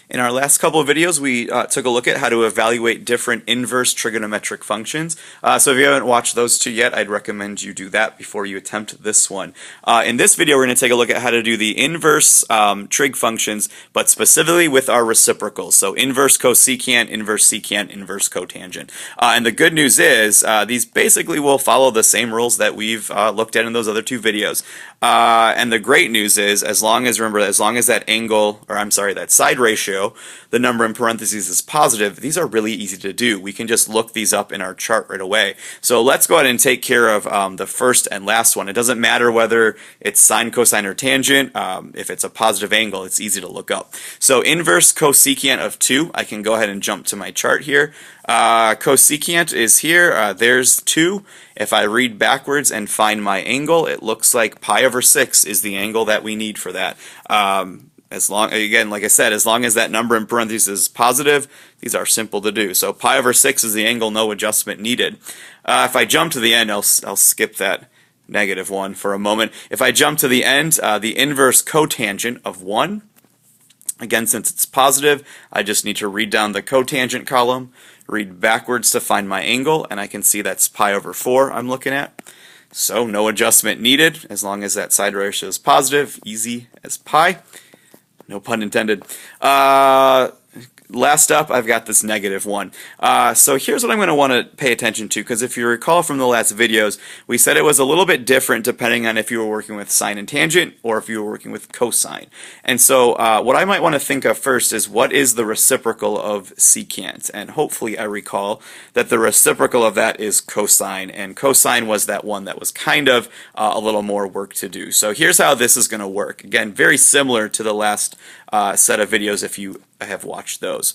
In our last couple of videos, we took a look at how to evaluate different inverse trigonometric functions. So if you haven't watched those two yet, I'd recommend you do that before you attempt this one. In this video, we're going to take a look at how to do the inverse trig functions, but specifically with our reciprocals. So inverse cosecant, inverse secant, inverse cotangent. And the good news is these basically will follow the same rules that we've looked at in those other two videos. And the great news is, remember, as long as that angle, or I'm sorry, that side ratio, the number in parentheses is positive, these are really easy to do. We can just look these up in our chart right away. So let's go ahead and take care of the first and last one. It doesn't matter whether it's sine, cosine, or tangent. If it's a positive angle, it's easy to look up. So inverse cosecant of 2, I can go ahead and jump to my chart here. Cosecant is here. There's 2. If I read backwards and find my angle, it looks like pi over 6 is the angle that we need for that. Again, like I said, as long as that number in parentheses is positive, these are simple to do. So pi over 6 is the angle, no adjustment needed. If I jump to the end, I'll skip that negative one for a moment. If I jump to the end, the inverse cotangent of 1, again, since it's positive, I just need to read down the cotangent column, read backwards to find my angle, and I can see that's pi over 4 I'm looking at. So no adjustment needed, as long as that side ratio is positive, easy as pie. No pun intended. Last up, I've got this negative 1. So here's what I'm going to want to pay attention to, because if you recall from the last videos, we said it was a little bit different depending on if you were working with sine and tangent or if you were working with cosine. And so what I might want to think of first is, what is the reciprocal of secant? And hopefully I recall that the reciprocal of that is cosine, and cosine was that one that was kind of a little more work to do. So here's how this is going to work. Again, very similar to the last set of videos if you have watched those.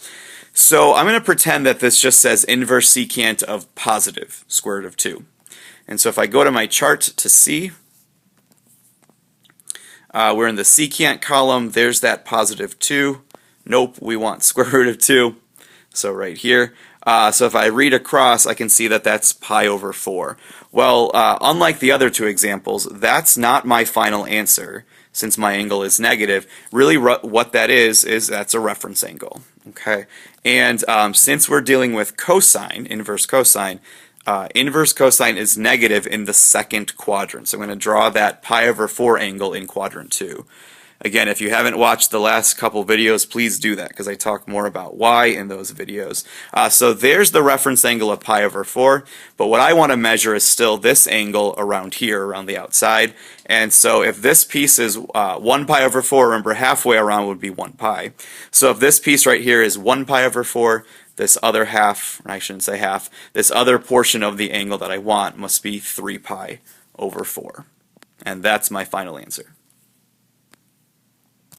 So I'm going to pretend that this just says inverse secant of positive square root of 2. And so if I go to my chart to see, we're in the secant column. There's that positive 2. Nope, we want square root of 2. So right here. So if I read across, I can see that that's pi over 4. Well, unlike the other two examples, that's not my final answer, since my angle is negative. Really what that is that's a reference angle. Okay, and since we're dealing with cosine, inverse cosine is negative in the second quadrant. So I'm going to draw that pi over 4 angle in quadrant 2. Again, if you haven't watched the last couple videos, please do that, because I talk more about why in those videos. So there's the reference angle of pi over 4, but what I want to measure is still this angle around here, around the outside. And so if this piece is 1 pi over 4, remember halfway around would be 1 pi. So if this piece right here is 1 pi over 4, this other half, I shouldn't say half, this other portion of the angle that I want must be 3 pi over 4. And that's my final answer.